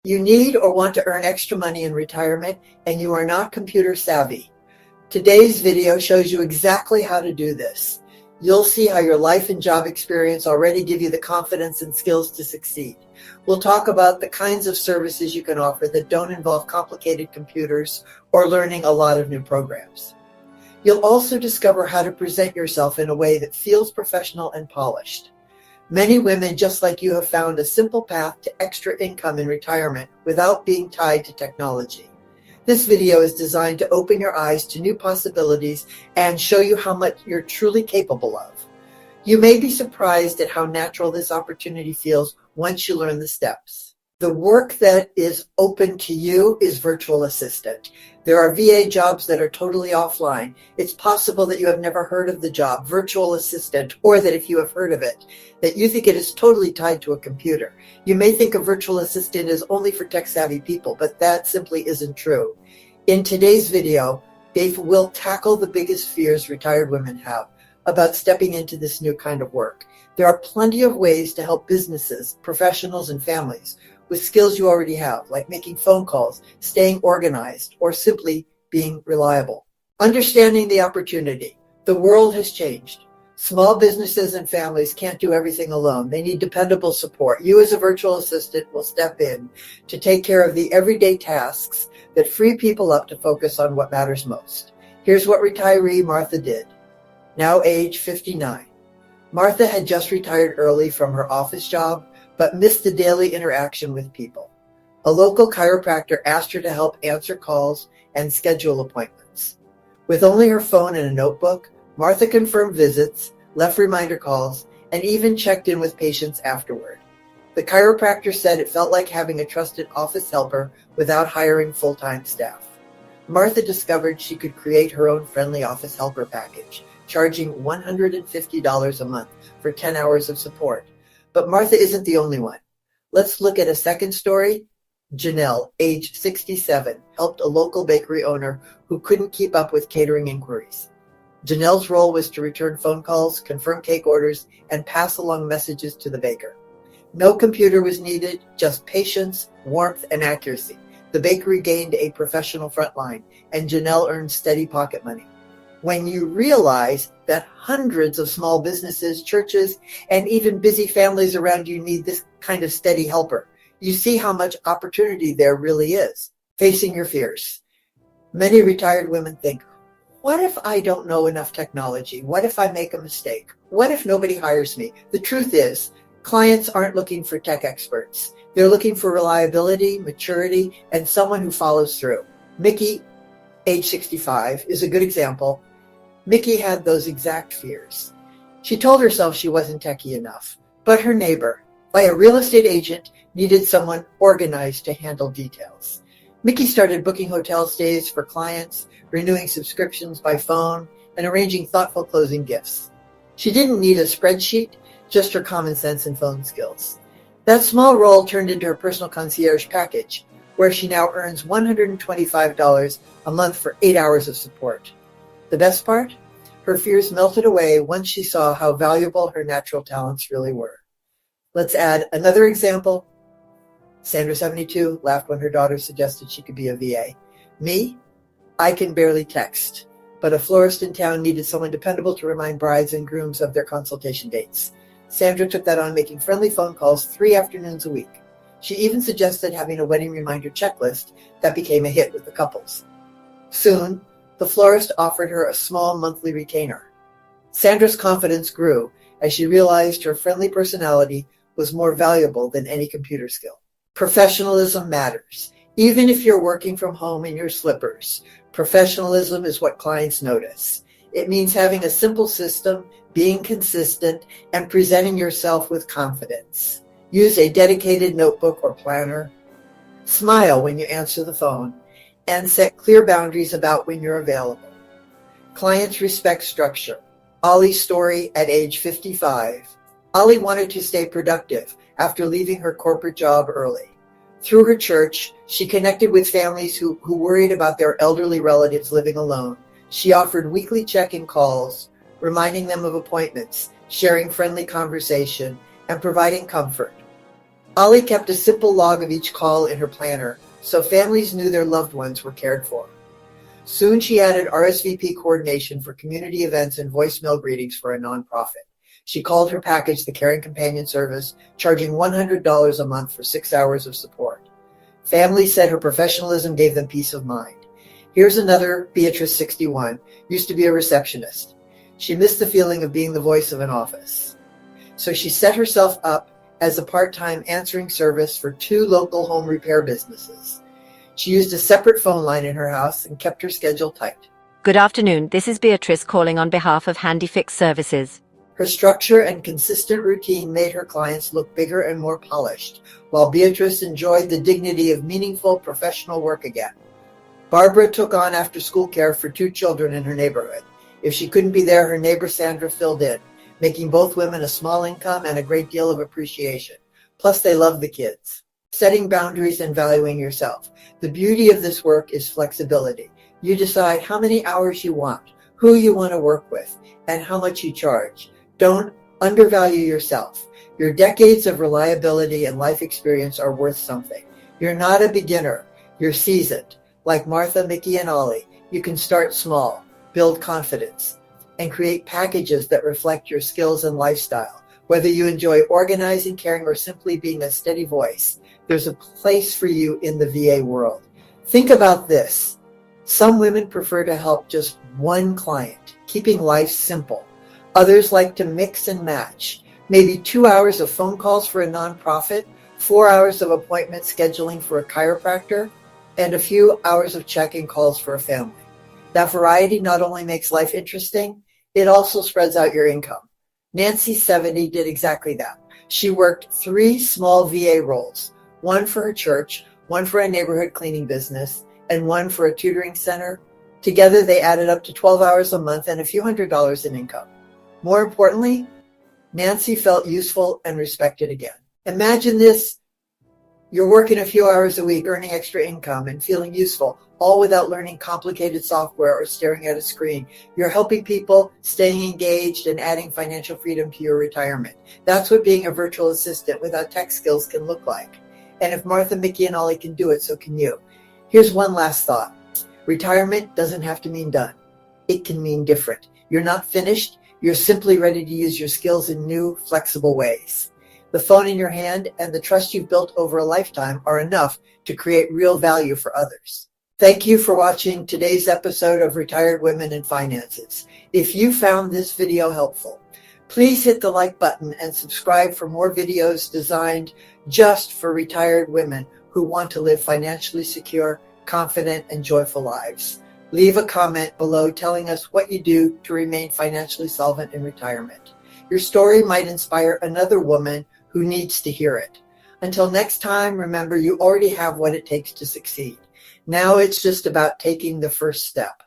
You need or want to earn extra money in retirement and you are not computer savvy. Today's video shows you exactly how to do this. You'll see how your life and job experience already give you the confidence and skills to succeed. We'll talk about the kinds of services you can offer that don't involve complicated computers or learning a lot of new programs. You'll also discover how to present yourself in a way that feels professional and polished. Many women, just like you, have found a simple path to extra income in retirement without being tied to technology. This video is designed to open your eyes to new possibilities and show you how much you're truly capable of. You may be surprised at how natural this opportunity feels once you learn the steps. The work that is open to you is virtual assistant. There are VA jobs that are totally offline. It's possible that you have never heard of the job, virtual assistant, or that if you have heard of it, that you think it is totally tied to a computer. You may think a virtual assistant is only for tech-savvy people, but that simply isn't true. In today's video, Dave will tackle the biggest fears retired women have about stepping into this new kind of work. There are plenty of ways to help businesses, professionals, and families with skills you already have, like making phone calls, staying organized, or simply being reliable. Understanding the opportunity. The world has changed. Small businesses and families can't do everything alone. They need dependable support. You as a virtual assistant will step in to take care of the everyday tasks that free people up to focus on what matters most. Here's what retiree Martha did. Now age 59. Martha had just retired early from her office job, but missed the daily interaction with people. A local chiropractor asked her to help answer calls and schedule appointments. With only her phone and a notebook, Martha confirmed visits, left reminder calls, and even checked in with patients afterward. The chiropractor said it felt like having a trusted office helper without hiring full-time staff. Martha discovered she could create her own friendly office helper package, charging $150 a month for 10 hours of support. But Martha isn't the only one. Let's look at a second story. Janelle, age 67, helped a local bakery owner who couldn't keep up with catering inquiries. Janelle's role was to return phone calls, confirm cake orders, and pass along messages to the baker. No computer was needed, just patience, warmth, and accuracy. The bakery gained a professional front line, and Janelle earned steady pocket money. When you realize that hundreds of small businesses, churches, and even busy families around you need this kind of steady helper, you see how much opportunity there really is. Facing your fears. Many retired women think, what if I don't know enough technology? What if I make a mistake? What if nobody hires me? The truth is, clients aren't looking for tech experts. They're looking for reliability, maturity, and someone who follows through. Mickey, age 65, is a good example. Mickey had those exact fears. She told herself she wasn't techie enough, but her neighbor, a real estate agent, needed someone organized to handle details. Mickey started booking hotel stays for clients, renewing subscriptions by phone, and arranging thoughtful closing gifts. She didn't need a spreadsheet, just her common sense and phone skills. That small role turned into her personal concierge package, where she now earns $125 a month for 8 hours of support. The best part? Her fears melted away once she saw how valuable her natural talents really were. Let's add another example. Sandra, 72, laughed when her daughter suggested she could be a VA. Me? I can barely text, but a florist in town needed someone dependable to remind brides and grooms of their consultation dates. Sandra took that on, making friendly phone calls 3 afternoons a week. She even suggested having a wedding reminder checklist that became a hit with the couples. Soon, the florist offered her a small monthly retainer. Sandra's confidence grew as she realized her friendly personality was more valuable than any computer skill. Professionalism matters. Even if you're working from home in your slippers, professionalism is what clients notice. It means having a simple system, being consistent, and presenting yourself with confidence. Use a dedicated notebook or planner. Smile when you answer the phone, and set clear boundaries about when you're available. Clients respect structure. Ollie's story at age 55. Ollie wanted to stay productive after leaving her corporate job early. Through her church, she connected with families who worried about their elderly relatives living alone. She offered weekly check-in calls, reminding them of appointments, sharing friendly conversation, and providing comfort. Ollie kept a simple log of each call in her planner, so families knew their loved ones were cared for. Soon she added RSVP coordination for community events and voicemail greetings for a nonprofit. She called her package the Caring Companion Service, charging $100 a month for 6 hours of support. Families said her professionalism gave them peace of mind. Here's another Beatrice, 61, used to be a receptionist. She missed the feeling of being the voice of an office. So she set herself up as a part-time answering service for 2 local home repair businesses. She used a separate phone line in her house and kept her schedule tight. Good afternoon, this is Beatrice calling on behalf of HandyFix Services. Her structure and consistent routine made her clients look bigger and more polished, while Beatrice enjoyed the dignity of meaningful professional work again. Barbara took on after-school care for 2 children in her neighborhood. If she couldn't be there, her neighbor Sandra filled in, making both women a small income and a great deal of appreciation. Plus, they loved the kids. Setting boundaries and valuing yourself. The beauty of this work is flexibility. You decide how many hours you want, who you want to work with, and how much you charge. Don't undervalue yourself. Your decades of reliability and life experience are worth something. You're not a beginner. You're seasoned. Like Martha, Mickey, and Ollie, you can start small, build confidence, and create packages that reflect your skills and lifestyle. Whether you enjoy organizing, caring, or simply being a steady voice, there's a place for you in the VA world. Think about this. Some women prefer to help just one client, keeping life simple. Others like to mix and match. Maybe 2 hours of phone calls for a nonprofit, 4 hours of appointment scheduling for a chiropractor, and a few hours of check-in calls for a family. That variety not only makes life interesting, it also spreads out your income. Nancy, 70, did exactly that. She worked 3 small VA roles, one for her church, one for a neighborhood cleaning business, and one for a tutoring center. Together, they added up to 12 hours a month and a few $100s in income. More importantly, Nancy felt useful and respected again. Imagine this. You're working a few hours a week, earning extra income and feeling useful, all without learning complicated software or staring at a screen. You're helping people, staying engaged, and adding financial freedom to your retirement. That's what being a virtual assistant without tech skills can look like. And if Martha, Mickey, and Ollie can do it, so can you. Here's one last thought. Retirement doesn't have to mean done. It can mean different. You're not finished. You're simply ready to use your skills in new, flexible ways. The phone in your hand and the trust you've built over a lifetime are enough to create real value for others. Thank you for watching today's episode of Retired Women in Finances. If you found this video helpful, please hit the like button and subscribe for more videos designed just for retired women who want to live financially secure, confident, and joyful lives. Leave a comment below telling us what you do to remain financially solvent in retirement. Your story might inspire another woman who needs to hear it. Until next time, remember you already have what it takes to succeed. Now it's just about taking the first step.